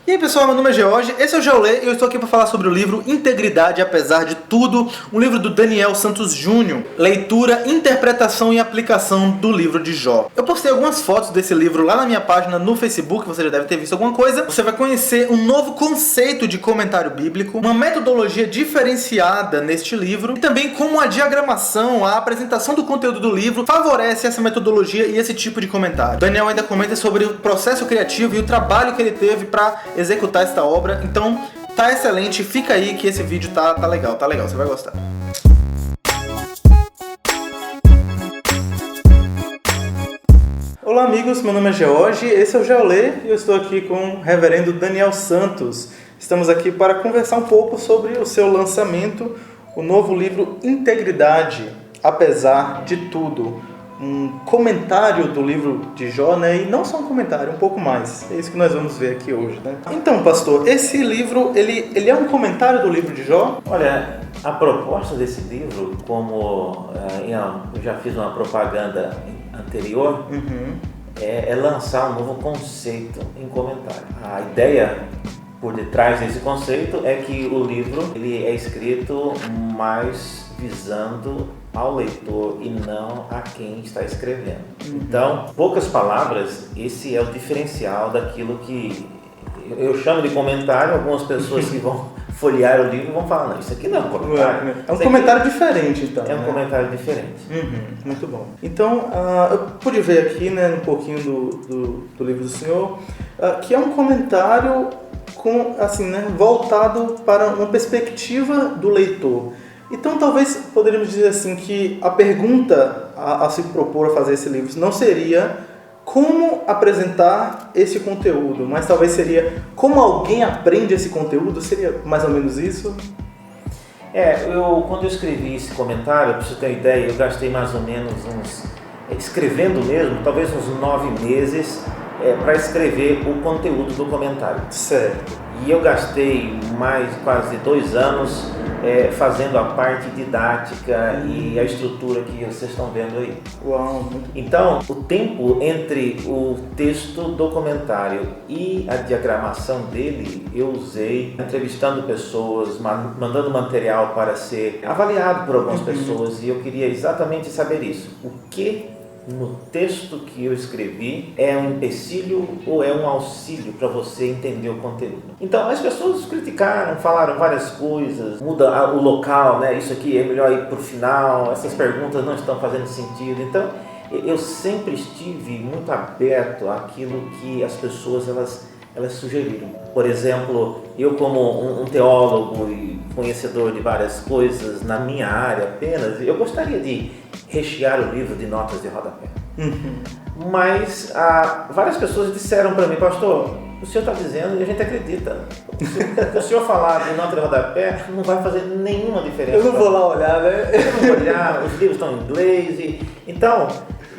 E aí pessoal, meu nome é George, esse é o Geolê e eu estou aqui para falar sobre o livro Integridade Apesar de Tudo, um livro do Daniel Santos Júnior, leitura, interpretação e aplicação do livro de Jó. Eu postei algumas fotos desse livro lá na minha página no Facebook, você já deve ter visto alguma coisa. Você vai conhecer um novo conceito de comentário bíblico, uma metodologia diferenciada neste livro e também como a diagramação, a apresentação do conteúdo do livro favorece essa metodologia e esse tipo de comentário. Daniel ainda comenta sobre o processo criativo e o trabalho que ele teve para executar esta obra, então tá excelente, fica aí que esse vídeo tá legal, você vai gostar. Olá amigos, meu nome é George, esse é o Geolê e eu estou aqui com o reverendo Daniel Santos. Estamos aqui para conversar um pouco sobre o seu lançamento, o novo livro Integridade Apesar de Tudo. Um comentário do livro de Jó, né? E não só um comentário, um pouco mais. É isso que nós vamos ver aqui hoje, né? Então, pastor, esse livro, ele é um comentário do livro de Jó? Olha, a proposta desse livro, como eu já fiz uma propaganda anterior, é lançar um novo conceito em comentário. A ideia por detrás desse conceito é que o livro ele é escrito mais visando ao leitor e não a quem está escrevendo. Então, poucas palavras, esse é o diferencial daquilo que eu chamo de comentário. Algumas pessoas que vão folhear o livro vão falar, não, isso aqui não é um comentário. É um comentário diferente, então. É um comentário diferente. Muito bom. Então, eu pude ver aqui, né, um pouquinho do livro do senhor, que é um comentário com, assim, né, voltado para uma perspectiva do leitor. Então, talvez poderíamos dizer assim que a pergunta a se propor a fazer esse livro não seria como apresentar esse conteúdo, mas talvez seria como alguém aprende esse conteúdo, seria mais ou menos isso? Quando eu escrevi esse comentário, para você ter uma ideia, eu gastei mais ou menos escrevendo mesmo, talvez uns 9 meses para escrever o conteúdo do comentário. Certo. E eu gastei mais quase 2 anos fazendo a parte didática e a estrutura que vocês estão vendo aí. Uau! Então, o tempo entre o texto do comentário e a diagramação dele, eu usei entrevistando pessoas, mandando material para ser avaliado por algumas pessoas, e eu queria exatamente saber isso. O que no texto que eu escrevi é um empecilho ou é um auxílio para você entender o conteúdo? Então as pessoas criticaram, falaram várias coisas, muda o local, né? Isso aqui é melhor ir para o final, essas perguntas não estão fazendo sentido. Então eu sempre estive muito aberto àquilo que as pessoas elas sugeriram. Por exemplo, eu como um teólogo e conhecedor de várias coisas na minha área apenas, eu gostaria de rechear o livro de notas de rodapé. Mas várias pessoas disseram para mim, pastor, o senhor está dizendo e a gente acredita. Se o senhor falar de nota de rodapé, não vai fazer nenhuma diferença. Eu não vou lá olhar, né? Eu não vou olhar, os livros estão em inglês. Então,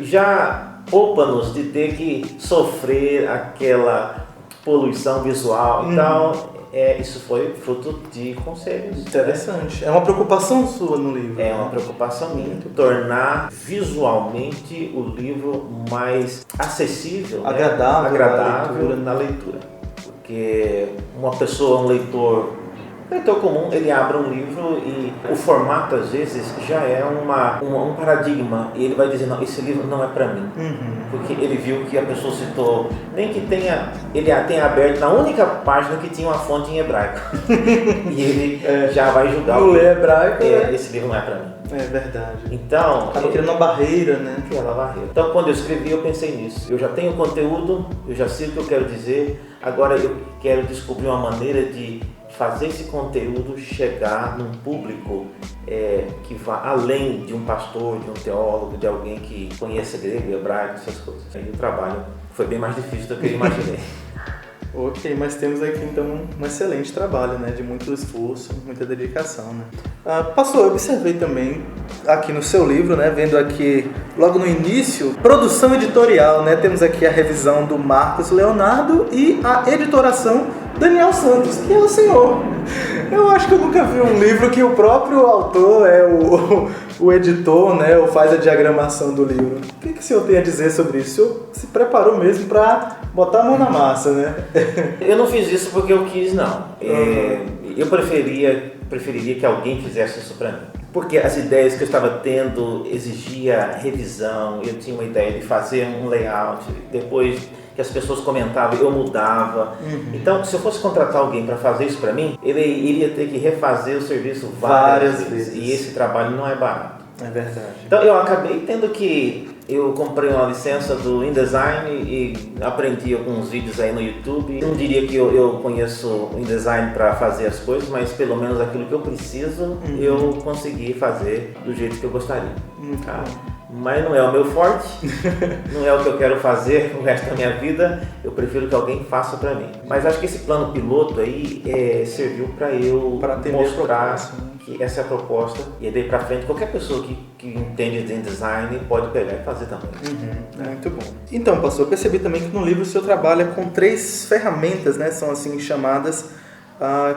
já poupa-nos de ter que sofrer aquela poluição visual. Então, isso foi fruto de conselhos. Interessante. É uma preocupação sua no livro. É uma preocupação minha. Tornar visualmente o livro mais acessível, agradável na leitura. Porque uma pessoa, um leitor comum, ele abre um livro e o formato às vezes já é um paradigma, e ele vai dizer, não, esse livro não é para mim, porque ele viu que a pessoa citou, nem que ele tenha aberto na única página que tinha uma fonte em hebraico e ele já vai julgar no hebraico, esse livro não é para mim. É verdade. Então, acaba criando uma barreira, né? Aquela barreira. Então, quando eu escrevi, eu pensei nisso. Eu já tenho conteúdo, eu já sei o que eu quero dizer, agora eu quero descobrir uma maneira de fazer esse conteúdo chegar num público que vá além de um pastor, de um teólogo, de alguém que conheça grego, hebraico, essas coisas. Aí o trabalho foi bem mais difícil do que eu imaginei. Ok, mas temos aqui então um excelente trabalho, né? De muito esforço, muita dedicação, né? Pastor, eu observei também aqui no seu livro, né? Vendo aqui logo no início, produção editorial, né? Temos aqui a revisão do Marcos Leonardo e a editoração Daniel Santos, que é o senhor. Eu acho que eu nunca vi um livro que o próprio autor é o o editor, né, ou faz a diagramação do livro. O que o senhor tem a dizer sobre isso? O senhor se preparou mesmo para botar a mão na massa, né? Eu não fiz isso porque eu quis, não. Eu preferiria que alguém fizesse isso para mim. Porque as ideias que eu estava tendo exigia revisão, eu tinha uma ideia de fazer um layout, depois que as pessoas comentavam, eu mudava. Então, se eu fosse contratar alguém para fazer isso para mim, ele iria ter que refazer o serviço várias vezes. E esse trabalho não é barato. É verdade. Então, eu acabei tendo que... Eu comprei uma licença do InDesign e aprendi alguns vídeos aí no YouTube. Não diria que eu conheço o InDesign para fazer as coisas, mas pelo menos aquilo que eu preciso, eu consegui fazer do jeito que eu gostaria. Tá? Mas não é o meu forte, não é o que eu quero fazer o resto da minha vida, eu prefiro que alguém faça para mim. Mas acho que esse plano piloto aí serviu para eu mostrar que essa é a proposta, e daí para frente qualquer pessoa que entende de design pode pegar e fazer também. Muito bom. Então, pastor, eu percebi também que no livro o senhor trabalha com 3 ferramentas, né, são assim chamadas,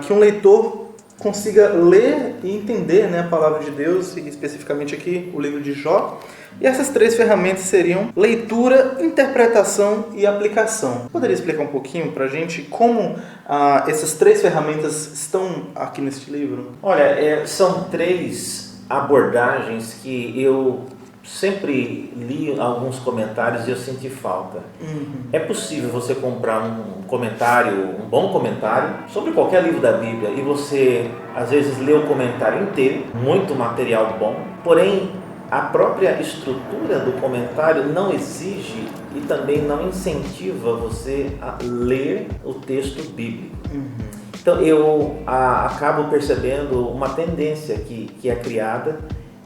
que um leitor consiga ler e entender, né, a palavra de Deus, e especificamente aqui o livro de Jó. E essas 3 ferramentas seriam leitura, interpretação e aplicação. Poderia explicar um pouquinho para a gente como essas 3 ferramentas estão aqui neste livro? Olha, são 3 abordagens que eu sempre li alguns comentários e eu senti falta. É possível você comprar um comentário, um bom comentário, sobre qualquer livro da Bíblia, e você às vezes lê o comentário inteiro, muito material bom, porém a própria estrutura do comentário não exige e também não incentiva você a ler o texto bíblico. Então eu acabo percebendo uma tendência que é criada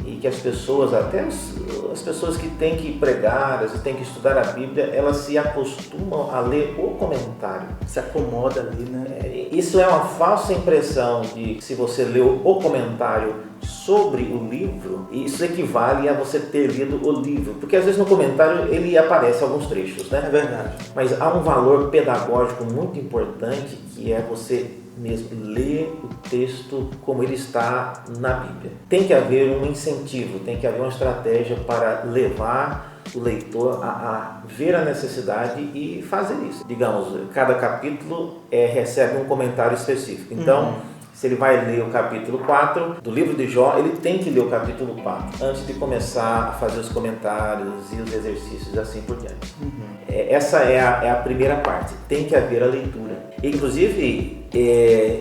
e que as pessoas, até as pessoas que têm que pregar, as que têm que estudar a Bíblia, elas se acostumam a ler o comentário. Se acomoda ali, né? Isso é uma falsa impressão de que se você leu o comentário sobre o livro, isso equivale a você ter lido o livro. Porque às vezes no comentário ele aparece alguns trechos, né? É verdade. Mas há um valor pedagógico muito importante que é você mesmo ler o texto como ele está na Bíblia. Tem que haver um incentivo, tem que haver uma estratégia para levar o leitor a ver a necessidade e fazer isso. Digamos, cada capítulo recebe um comentário específico. Então, se ele vai ler o capítulo 4 do livro de Jó, ele tem que ler o capítulo 4 antes de começar a fazer os comentários e os exercícios assim por diante. Essa é a primeira parte, tem que haver a leitura. Inclusive,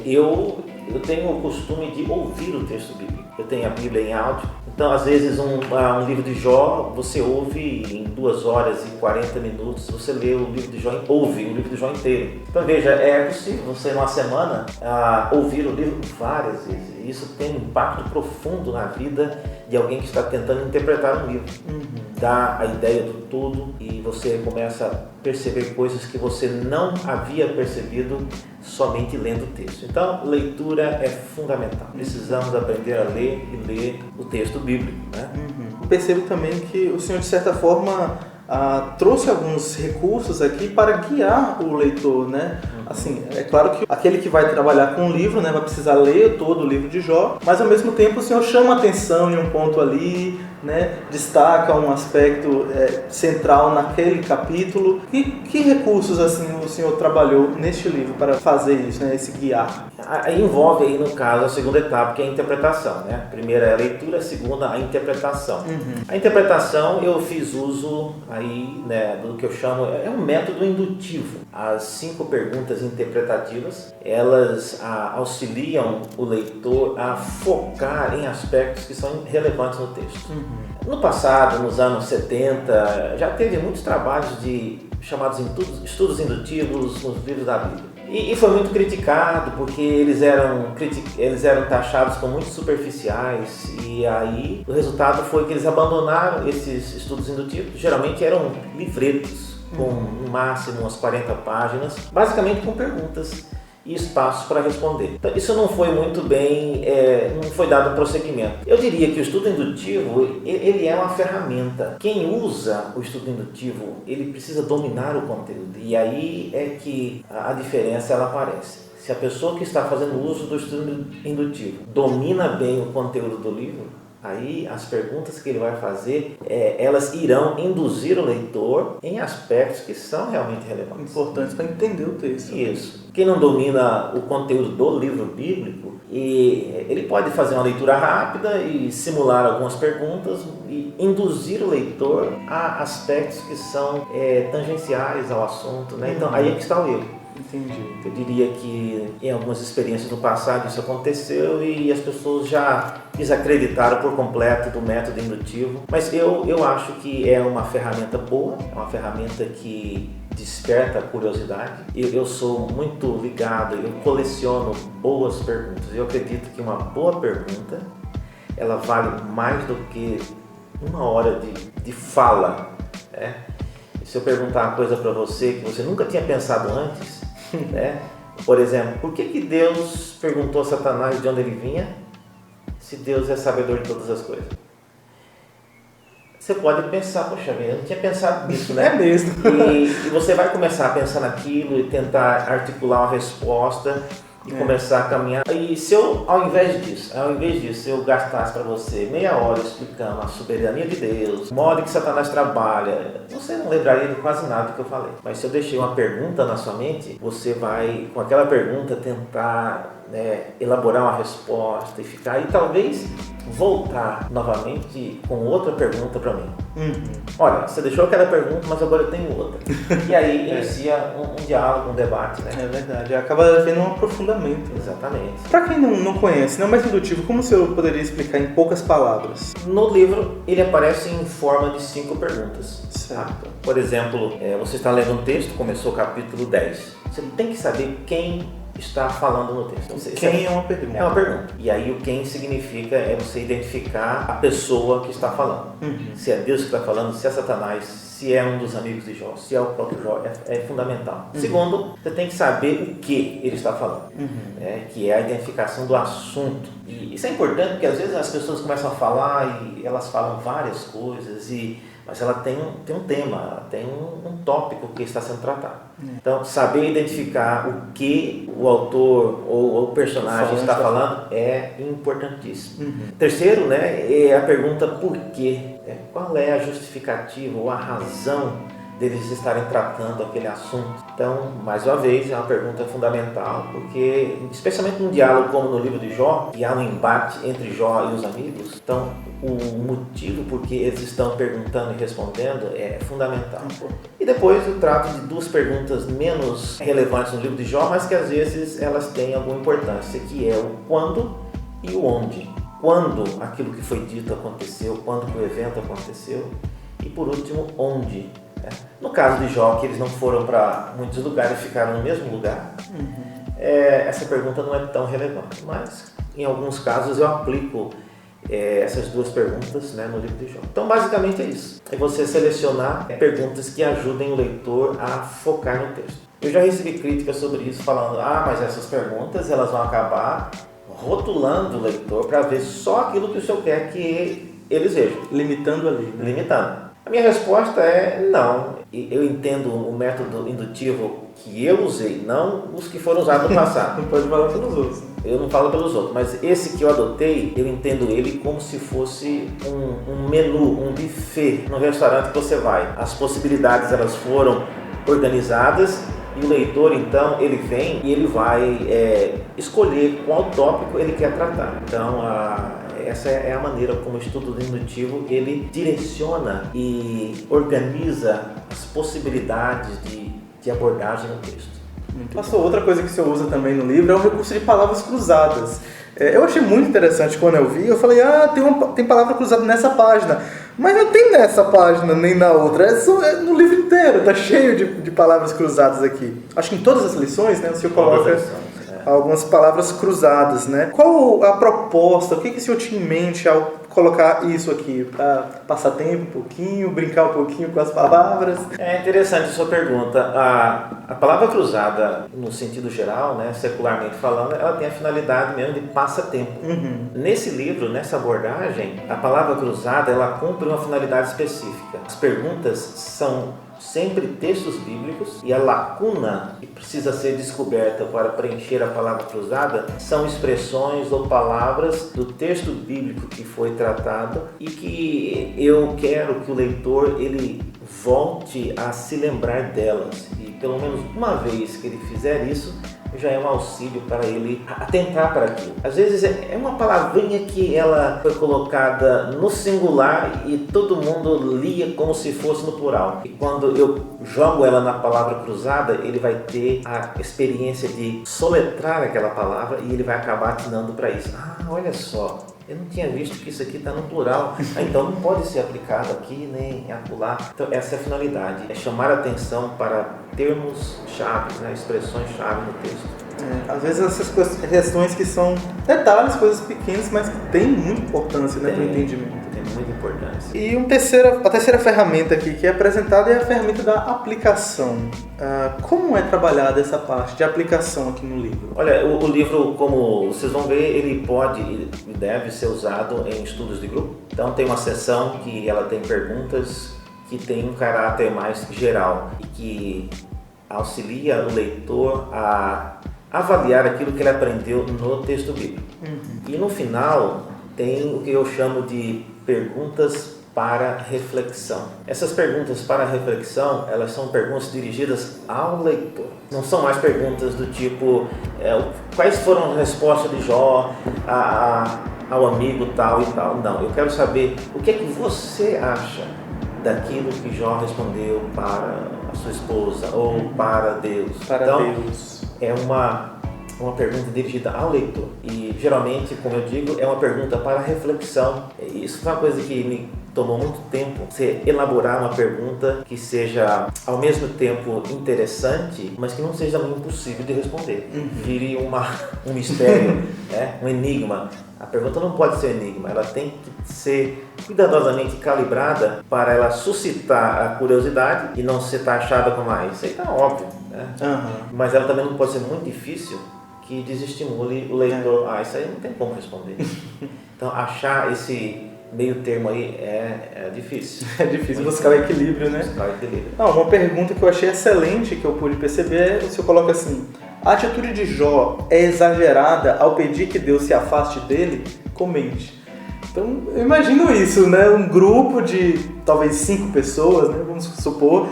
eu tenho o costume de ouvir o texto bíblico. Eu tenho a Bíblia em áudio, então às vezes um livro de Jó você ouve em 2 horas e 40 minutos, você lê o livro de Jó, ouve o livro de Jó inteiro. Então veja, é possível você numa semana ouvir o livro várias vezes. Isso tem um impacto profundo na vida de alguém que está tentando interpretar um livro. Dá a ideia do todo e você começa a perceber coisas que você não havia percebido somente lendo o texto. Então, leitura é fundamental. Precisamos aprender a ler e ler o texto bíblico, né? Eu percebo também que o senhor, de certa forma, trouxe alguns recursos aqui para guiar o leitor, né? Assim, é claro que aquele que vai trabalhar com o livro, né, vai precisar ler todo o livro de Jó, mas ao mesmo tempo o senhor chama atenção em um ponto ali, né, destaca um aspecto central naquele capítulo. Que recursos assim o senhor trabalhou neste livro para fazer isso, né, esse guiar? Envolve aí no caso a segunda etapa, que é a interpretação, né? A primeira é a leitura, a segunda a interpretação. A interpretação eu fiz uso aí, né, do que eu chamo, é um método indutivo. As 5 perguntas interpretativas, elas auxiliam o leitor a focar em aspectos que são relevantes no texto. No passado, nos anos 70, já teve muitos trabalhos chamados estudos indutivos nos livros da Bíblia. E foi muito criticado porque eles eram taxados como muito superficiais, e aí o resultado foi que eles abandonaram esses estudos indutivos. Geralmente eram livretos com no máximo umas 40 páginas, basicamente com perguntas e espaços para responder. Então, isso não foi muito bem, não foi dado prosseguimento. Eu diria que o estudo indutivo, ele é uma ferramenta. Quem usa o estudo indutivo, ele precisa dominar o conteúdo, e aí é que a diferença ela aparece. Se a pessoa que está fazendo uso do estudo indutivo domina bem o conteúdo do livro, Aí as perguntas que ele vai fazer, elas irão induzir o leitor em aspectos que são realmente relevantes. Importantes para entender o texto. Isso. Quem não domina o conteúdo do livro bíblico, ele pode fazer uma leitura rápida e simular algumas perguntas e induzir o leitor a aspectos que são tangenciais ao assunto, né? Então, aí é que está o erro. Entendi. Eu diria que em algumas experiências no passado isso aconteceu e as pessoas já desacreditaram por completo do método indutivo. Mas eu acho que é uma ferramenta boa, é uma ferramenta que desperta a curiosidade. Eu sou muito ligado, eu coleciono boas perguntas. Eu acredito que uma boa pergunta, ela vale mais do que uma hora de fala, né? Se eu perguntar uma coisa para você que você nunca tinha pensado antes, né? Por exemplo, por que Deus perguntou a Satanás de onde ele vinha, se Deus é sabedor de todas as coisas? Você pode pensar, poxa vida, eu não tinha pensado nisso, né? É mesmo. E você vai começar a pensar naquilo e tentar articular uma resposta e começar a caminhar. E se eu, ao invés disso, eu gastasse para você meia hora explicando a soberania de Deus, o modo que Satanás trabalha, você não lembraria de quase nada do que eu falei. Mas se eu deixei uma pergunta na sua mente, você vai, com aquela pergunta, tentar elaborar uma resposta e ficar, e talvez voltar novamente com outra pergunta para mim. Olha, você deixou aquela pergunta, mas agora eu tenho outra. E aí inicia um diálogo, um debate, né? É verdade, acaba tendo um aprofundamento. Exatamente. Para quem não conhece, não é mais indutivo, como o senhor poderia explicar em poucas palavras? No livro, ele aparece em forma de 5 perguntas. Certo. Por exemplo, você está lendo um texto, começou o capítulo 10. Você tem que saber quem está falando no texto. Quem é uma pergunta. É uma pergunta. E aí o quem significa você identificar a pessoa que está falando. Se é Deus que está falando, se é Satanás, se é um dos amigos de Jó, se é o próprio Jó, é fundamental. Segundo, você tem que saber o que ele está falando, que é a identificação do assunto. E isso é importante porque às vezes as pessoas começam a falar e elas falam várias coisas, mas ela tem um tema, ela tem um tópico que está sendo tratado. Então, saber identificar o que o autor ou o personagem está falando é importantíssimo. Terceiro, é a pergunta por quê? Qual é a justificativa ou a razão deles estarem tratando aquele assunto? Então, mais uma vez, é uma pergunta fundamental, porque, especialmente num diálogo como no livro de Jó, que há um embate entre Jó e os amigos, então, o motivo por que eles estão perguntando e respondendo é fundamental. E depois eu trato de 2 perguntas menos relevantes no livro de Jó, mas que às vezes elas têm alguma importância, que é o quando e o onde. Quando aquilo que foi dito aconteceu, quando que o evento aconteceu, e por último, onde. No caso de Jó, que eles não foram para muitos lugares, ficaram no mesmo lugar, essa pergunta não é tão relevante, mas em alguns casos eu aplico essas 2 perguntas no livro de Jó. Então basicamente é isso, é você selecionar perguntas que ajudem o leitor a focar no texto. Eu já recebi críticas sobre isso falando, mas essas perguntas elas vão acabar rotulando o leitor para ver só aquilo que o senhor quer que eles vejam. Limitando ali. Limitando. A minha resposta é não. Eu entendo o método indutivo que eu usei, não os que foram usados no passado. Não pode falar pelos outros. Eu não falo pelos outros, mas esse que eu adotei, eu entendo ele como se fosse um menu, um buffet no restaurante que você vai. As possibilidades elas foram organizadas e o leitor então ele vem e ele vai escolher qual tópico ele quer tratar. Então essa é a maneira como o estudo indutivo ele direciona e organiza as possibilidades de abordagem no texto. Pastor, outra coisa que o senhor usa também no livro é o recurso de palavras cruzadas. Eu achei muito interessante quando eu vi, eu falei, tem palavra cruzada nessa página, mas não tem nessa página nem na outra, é no livro inteiro, tá cheio de palavras cruzadas aqui. Acho que em todas as lições, o senhor coloca algumas palavras cruzadas, Qual a proposta, o que o senhor tinha em mente ao colocar isso aqui? Para passar tempo um pouquinho, brincar um pouquinho com as palavras? É interessante a sua pergunta. A palavra cruzada, no sentido geral, secularmente falando, ela tem a finalidade mesmo de passatempo. Nesse livro, nessa abordagem, a palavra cruzada, ela cumpre uma finalidade específica. As perguntas são sempre textos bíblicos e a lacuna que precisa ser descoberta para preencher a palavra cruzada são expressões ou palavras do texto bíblico que foi retratado e que eu quero que o leitor ele volte a se lembrar delas. E pelo menos uma vez que ele fizer isso, já é um auxílio para ele atentar para aquilo. Às vezes é uma palavrinha que ela foi colocada no singular e todo mundo lia como se fosse no plural. E quando eu jogo ela na palavra cruzada, ele vai ter a experiência de soletrar aquela palavra e ele vai acabar atinando para isso. Ah, olha só, eu não tinha visto que isso aqui está no plural, então não pode ser aplicado aqui nem acolá. Então essa é a finalidade, é chamar a atenção para termos-chave, né, expressões-chave no texto. Às vezes essas questões que são detalhes, coisas pequenas, mas que têm muita importância, né, para o entendimento. Tem muita importância. E a terceira ferramenta aqui que é apresentada é a ferramenta da aplicação. Como é trabalhada essa parte de aplicação aqui no livro? Olha, o livro, como vocês vão ver, ele pode e deve ser usado em estudos de grupo. Então tem uma seção que ela tem perguntas que tem um caráter mais geral e que auxilia o leitor a avaliar aquilo que ele aprendeu no texto bíblico. E no final tem o que eu chamo de perguntas para reflexão. Essas perguntas para reflexão, elas são perguntas dirigidas ao leitor. Não são mais perguntas do tipo quais foram as respostas de Jó ao amigo tal e tal. Não, eu quero saber o que é que você acha daquilo que Jó respondeu para a sua esposa ou para Deus. Deus. É uma pergunta dirigida ao leitor. E geralmente, como eu digo, é uma pergunta para reflexão. Isso foi uma coisa que me tomou muito tempo, você elaborar uma pergunta que seja ao mesmo tempo interessante, mas que não seja impossível de responder. Vire um mistério, né? Um enigma. A pergunta não pode ser um enigma, ela tem que ser cuidadosamente calibrada para ela suscitar a curiosidade e não ser taxada como isso aí tá óbvio, né? Mas ela também não pode ser muito difícil que desestimule o leitor. Isso aí não tem como responder. Então achar esse meio termo aí é difícil. É difícil buscar o equilíbrio, né? Buscar o equilíbrio. Uma pergunta que eu achei excelente, que eu pude perceber, você coloca assim: a atitude de Jó é exagerada ao pedir que Deus se afaste dele? Comente. Então, eu imagino isso, né? Um grupo de talvez 5 pessoas, né? Vamos supor,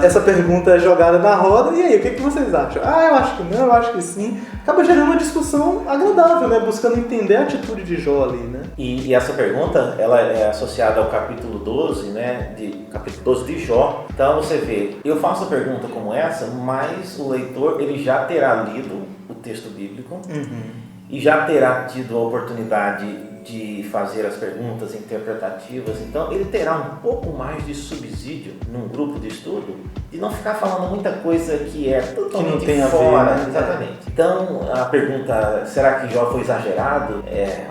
essa pergunta é jogada na roda, e aí, o que vocês acham? Eu acho que não, eu acho que sim. Acaba gerando uma discussão agradável, né? Buscando entender a atitude de Jó ali, né? E essa pergunta, ela é associada ao capítulo 12, né? Capítulo 12 de Jó. Então, você vê, eu faço a pergunta como essa, mas o leitor, ele já terá lido o texto bíblico e já terá tido a oportunidade de fazer as perguntas interpretativas, então ele terá um pouco mais de subsídio num grupo de estudo de não ficar falando muita coisa que é totalmente fora, né? Exatamente. Então a pergunta, será que Jó foi exagerado?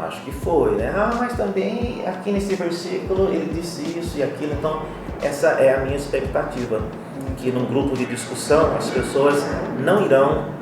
Acho que foi, né? Mas também aqui nesse versículo ele disse isso e aquilo, então essa é a minha expectativa, que num grupo de discussão as pessoas não irão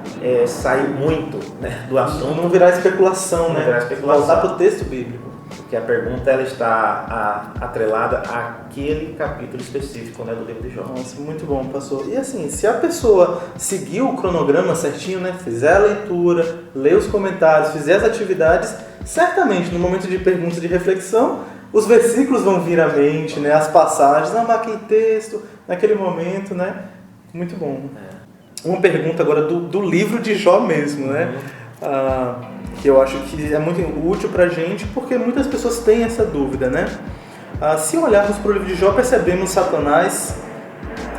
sair muito, né, do assunto. Não virá especulação, né? Virá especulação. Voltar para o texto bíblico. Porque a pergunta ela está atrelada àquele capítulo específico, né, do livro de Jó. Nossa, muito bom, pastor. E assim, se a pessoa seguir o cronograma certinho, né, fizer a leitura, ler os comentários, fizer as atividades, certamente no momento de pergunta de reflexão, os versículos vão vir à mente, né, as passagens, naquele texto, naquele momento, né? Muito bom. Uma pergunta agora do livro de Jó mesmo, né? Que eu acho que é muito útil pra gente, porque muitas pessoas têm essa dúvida, né? Se olharmos para o livro de Jó, percebemos Satanás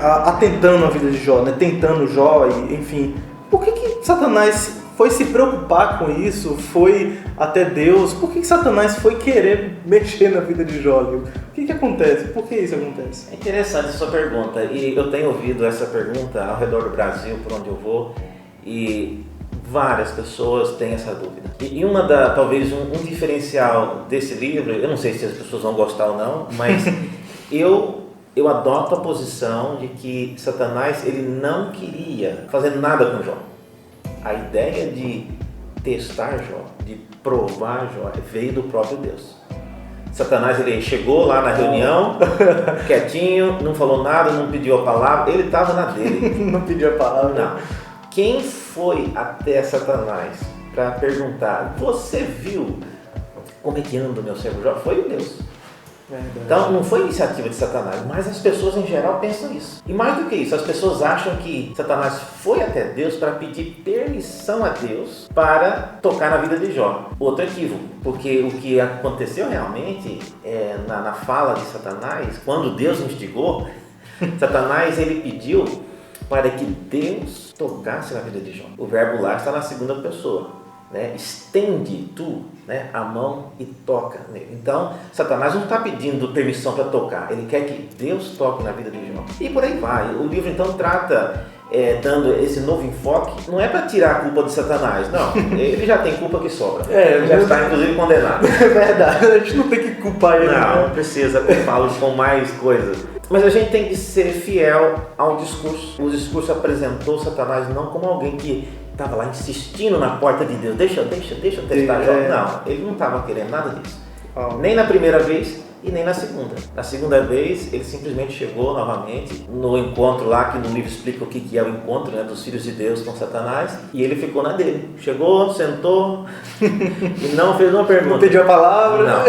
atentando a vida de Jó, né? Tentando Jó, e, enfim. Por que Satanás foi se preocupar com isso? Foi até Deus? Por que Satanás foi querer mexer na vida de Jó? O que acontece? Por que isso acontece? É interessante a sua pergunta, e eu tenho ouvido essa pergunta ao redor do Brasil, por onde eu vou, e várias pessoas têm essa dúvida. E talvez um diferencial desse livro, eu não sei se as pessoas vão gostar ou não, mas eu adoto a posição de que Satanás ele não queria fazer nada com Jó. A ideia de testar Jó, de provar Jó, veio do próprio Deus. Satanás ele chegou lá na reunião, quietinho, não falou nada, não pediu a palavra, ele estava na dele. Não pediu a palavra. Não. Quem foi até Satanás para perguntar, você viu cometindo do meu servo Jó foi Deus. Verdade. Então não foi iniciativa de Satanás, mas as pessoas em geral pensam isso. E mais do que isso, as pessoas acham que Satanás foi até Deus para pedir permissão a Deus para tocar na vida de Jó. Outro equívoco, porque o que aconteceu realmente na fala de Satanás, quando Deus instigou, Satanás ele pediu para que Deus tocasse na vida de Jó. O verbo lá está na segunda pessoa. Né? Estende tu, né, a mão e toca nele. Então, Satanás não está pedindo permissão para tocar, ele quer que Deus toque na vida de Jó. E por aí vai. O livro então trata, dando esse novo enfoque, não é para tirar a culpa de Satanás, não. Ele já tem culpa que sobra. Ele já está inclusive condenado. É verdade, a gente não tem que culpar ele. Não precisa culpá-lo com mais coisas. Mas a gente tem que ser fiel ao discurso. O discurso apresentou Satanás não como alguém que estava lá insistindo na porta de Deus, deixa eu testar Jó. Não, ele não estava querendo nada disso. Nem na primeira vez e nem na segunda. Na segunda vez, ele simplesmente chegou novamente no encontro lá, que no livro explica o que é o encontro, né, dos filhos de Deus com Satanás, e ele ficou na dele. Chegou, sentou e não fez uma pergunta. Não pediu a palavra? Não.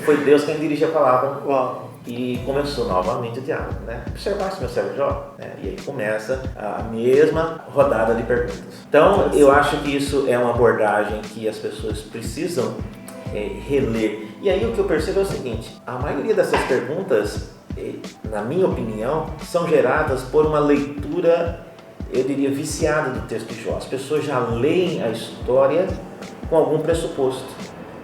Foi Deus quem dirigiu a palavra. Uau. E começou novamente o diálogo, né? Observasse meu servo Jó, né? E aí começa a mesma rodada de perguntas. Então, eu acho que isso é uma abordagem que as pessoas precisam reler. E aí o que eu percebo é o seguinte: a maioria dessas perguntas, na minha opinião, são geradas por uma leitura, eu diria, viciada do texto de Jó. As pessoas já leem a história com algum pressuposto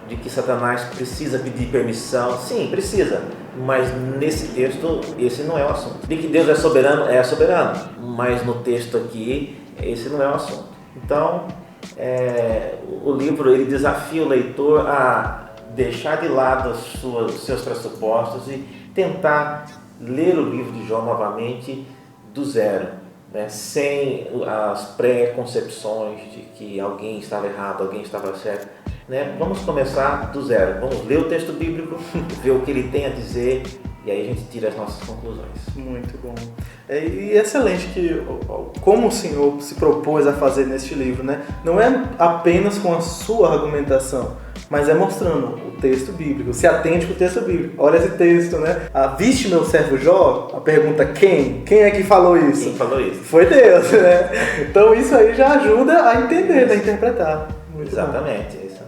de que Satanás precisa pedir permissão. Sim, precisa. Mas nesse texto, esse não é o assunto. De que Deus é soberano. Mas no texto aqui, esse não é o assunto. Então, o livro ele desafia o leitor a deixar de lado os seus pressupostos e tentar ler o livro de Jó novamente do zero, né? Sem as pré-concepções de que alguém estava errado, alguém estava certo. Né? Vamos começar do zero, vamos ler o texto bíblico, ver o que ele tem a dizer e aí a gente tira as nossas conclusões. Muito bom. E excelente que, como o senhor se propôs a fazer neste livro, né? Não é apenas com a sua argumentação, mas é mostrando o texto bíblico. Se atente com o texto bíblico. Olha esse texto, né? Viste meu servo Jó? A pergunta quem? Quem é que falou isso? Quem falou isso? Foi Deus, né? Então isso aí já ajuda a entender, a interpretar. Muito exatamente, bom. É isso.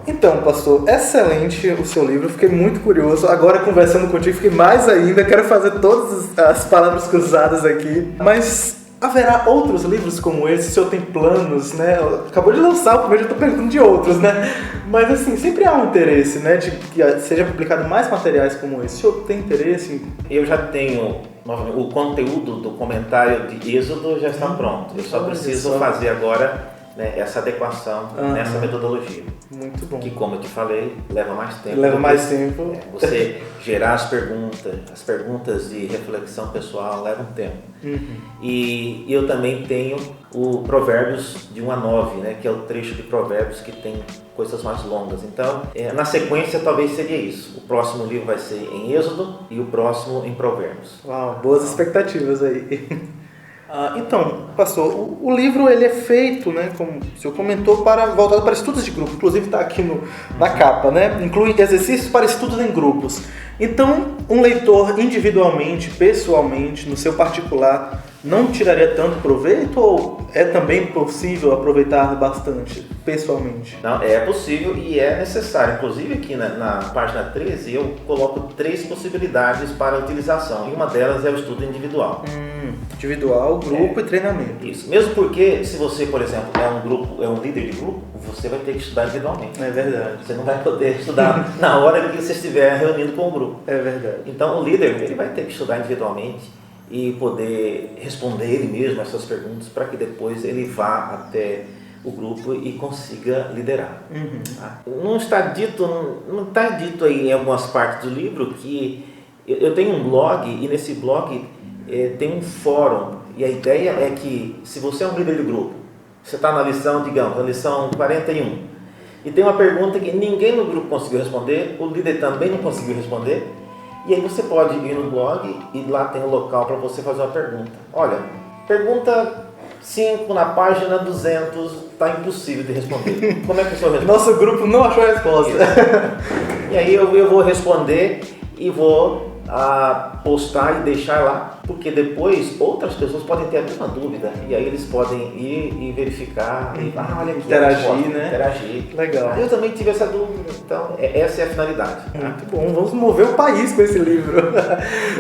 Então, pastor, excelente o seu livro, fiquei muito curioso. Agora, conversando contigo, fiquei mais ainda, quero fazer todas as palavras cruzadas aqui. Mas haverá outros livros como esse? O senhor tem planos, né? Acabou de lançar o primeiro, já estou perguntando de outros, né? Mas, assim, sempre há um interesse, né? De que seja publicado mais materiais como esse. O senhor tem interesse? Eu já tenho... O conteúdo do comentário de Êxodo já está pronto. Eu só preciso fazer agora... né, essa adequação nessa metodologia. Muito bom. Que, como eu te falei, leva mais tempo. Leva mais tempo. Você gerar as perguntas de reflexão pessoal levam tempo. E eu também tenho o Provérbios de 1 a 9, né, que é o trecho de Provérbios que tem coisas mais longas. Então, na sequência, talvez seria isso. O próximo livro vai ser em Êxodo e o próximo em Provérbios. Uau, boas expectativas aí. Então, pastor, o livro ele é feito, né, como o senhor comentou, voltado para estudos de grupo. Inclusive está aqui na capa, né? Inclui exercícios para estudos em grupos. Então, um leitor individualmente, pessoalmente, no seu particular, não tiraria tanto proveito ou é também possível aproveitar bastante pessoalmente? Não, é possível e é necessário. Inclusive aqui na página 13 eu coloco 3 possibilidades para a utilização e uma delas é o estudo individual. Individual, grupo e treinamento. Isso. Mesmo porque se você, por exemplo, é um líder de grupo, você vai ter que estudar individualmente. É verdade. Você não vai poder estudar na hora que você estiver reunindo com o grupo. É verdade. Então o líder ele vai ter que estudar individualmente e poder responder ele mesmo essas perguntas para que depois ele vá até o grupo e consiga liderar. Não está dito aí em algumas partes do livro que eu tenho um blog e nesse blog tem um fórum e a ideia é que se você é um líder de grupo, você está na lição, digamos, na lição 41 e tem uma pergunta que ninguém no grupo conseguiu responder, o líder também não conseguiu responder, e aí você pode ir no blog e lá tem um local para você fazer uma pergunta. Olha, pergunta 5 na página 200, tá impossível de responder. Como é que o senhor responde? Nosso grupo não achou a resposta. E aí eu vou responder e vou postar e deixar lá, porque depois outras pessoas podem ter a mesma dúvida e aí eles podem ir e verificar e olha aqui, interagir, né? Interagir. Legal. Eu também tive essa dúvida, então essa é a finalidade. Muito bom, vamos mover o país com esse livro.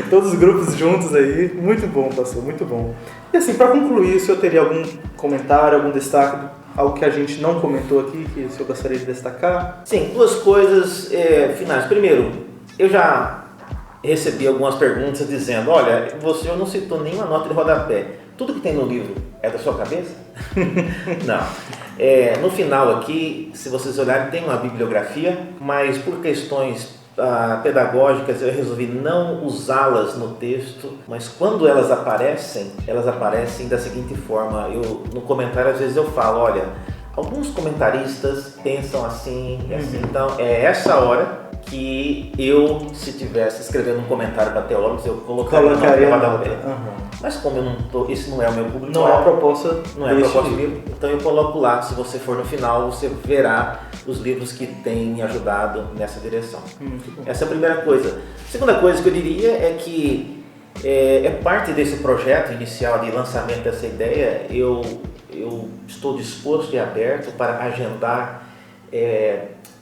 Todos os grupos juntos aí, muito bom, pastor, muito bom. E assim, para concluir, o senhor teria algum comentário, algum destaque, algo que a gente não comentou aqui, que o senhor gostaria de destacar? Sim, 2 coisas finais. Primeiro, eu já recebi algumas perguntas dizendo, olha, você não citou nenhuma nota de rodapé. Tudo que tem no livro é da sua cabeça? Não. No final aqui, se vocês olharem, tem uma bibliografia, mas por questões pedagógicas eu resolvi não usá-las no texto, mas quando elas aparecem da seguinte forma. No comentário às vezes eu falo, olha, alguns comentaristas pensam assim e assim, então é essa hora que eu, se tivesse escrevendo um comentário para teólogos, eu colocaria a nota. Mas como eu não tô, esse não é o meu público, não é a proposta, não é a proposta do livro, então eu coloco lá. Se você for no final, você verá os livros que têm me ajudado nessa direção. Essa é a primeira coisa. A segunda coisa que eu diria é que é parte desse projeto inicial de lançamento dessa ideia. Eu estou disposto e aberto para agendar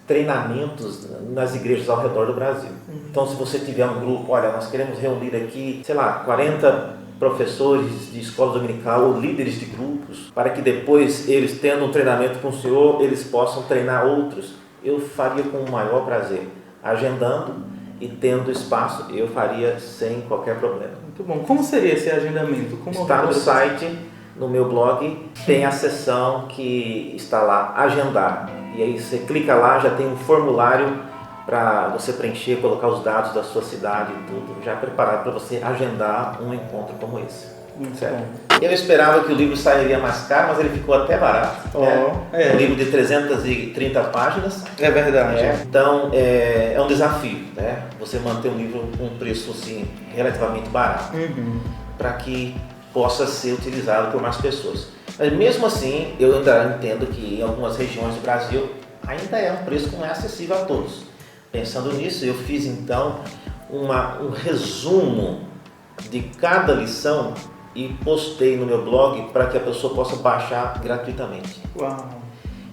treinamentos nas igrejas ao redor do Brasil. Então, se você tiver um grupo, olha, nós queremos reunir aqui, sei lá, 40 professores de escola dominical ou líderes de grupos, para que depois eles, tendo um treinamento com o senhor, eles possam treinar outros, eu faria com o maior prazer. Agendando e tendo espaço, eu faria sem qualquer problema. Muito bom. Como seria esse agendamento? Está no site, no meu blog, tem a seção que está lá, agendar. E aí você clica lá, já tem um formulário para você preencher, colocar os dados da sua cidade e tudo, já preparado para você agendar um encontro como esse. Certo? Eu esperava que o livro sairia mais caro, mas ele ficou até barato. Um livro de 330 páginas. É verdade. Então é um desafio, né? Você manter um livro com um preço assim, relativamente barato, para que possa ser utilizado por mais pessoas. Mas mesmo assim, eu ainda entendo que em algumas regiões do Brasil ainda é um preço que não é acessível a todos. Pensando nisso, eu fiz então um resumo de cada lição e postei no meu blog para que a pessoa possa baixar gratuitamente. Uau!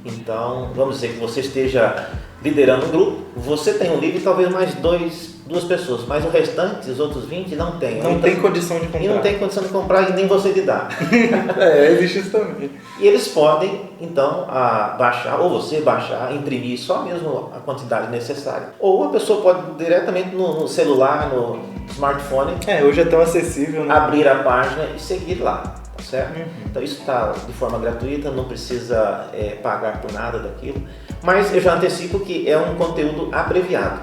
Então, vamos dizer que você esteja liderando um grupo, você tem um livro e talvez mais duas pessoas, mas o restante, os outros 20, não tem. Não tem condição de comprar. E não tem condição de comprar e nem você de dar. Existe isso também. E eles podem, então, baixar, ou você baixar, imprimir só mesmo a quantidade necessária. Ou a pessoa pode diretamente no celular, no smartphone, hoje é tão acessível, né? Abrir a página e seguir lá. Certo? Então isso está de forma gratuita, não precisa pagar por nada daquilo, mas eu já antecipo que é um conteúdo abreviado,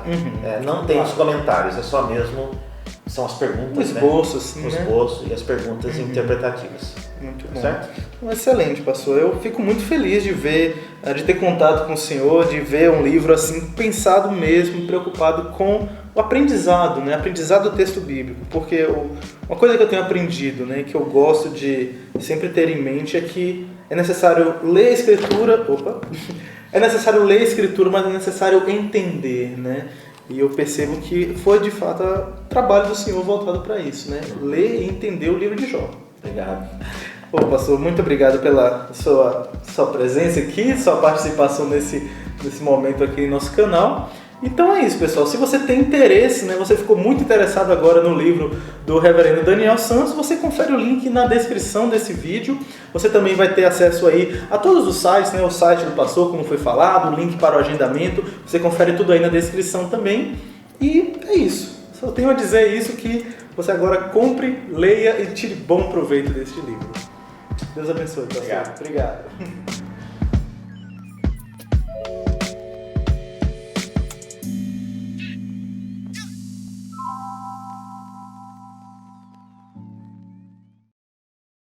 não tem os comentários, é só mesmo, são as perguntas, o esboço, assim, o esboço e as perguntas interpretativas. Muito bom. Certo? Excelente, pastor. Eu fico muito feliz de ter contato com o senhor, de ver um livro assim, pensado mesmo, preocupado com o aprendizado, né? Aprendizado do texto bíblico, porque uma coisa que eu tenho aprendido, né, que eu gosto de sempre ter em mente é que é necessário ler a Escritura, é necessário ler a Escritura, mas é necessário entender, né? E eu percebo que foi de fato o trabalho do senhor voltado para isso, né? Ler e entender o livro de Jó. Obrigado. Pastor, muito obrigado pela sua presença aqui, sua participação nesse momento aqui em nosso canal. Então é isso, pessoal. Se você tem interesse, né, você ficou muito interessado agora no livro do reverendo Daniel Santos, você confere o link na descrição desse vídeo. Você também vai ter acesso aí a todos os sites, né, o site do pastor, como foi falado, o link para o agendamento. Você confere tudo aí na descrição também. E é isso. Só tenho a dizer isso, que você agora compre, leia e tire bom proveito deste livro. Deus abençoe, pastor. Obrigado.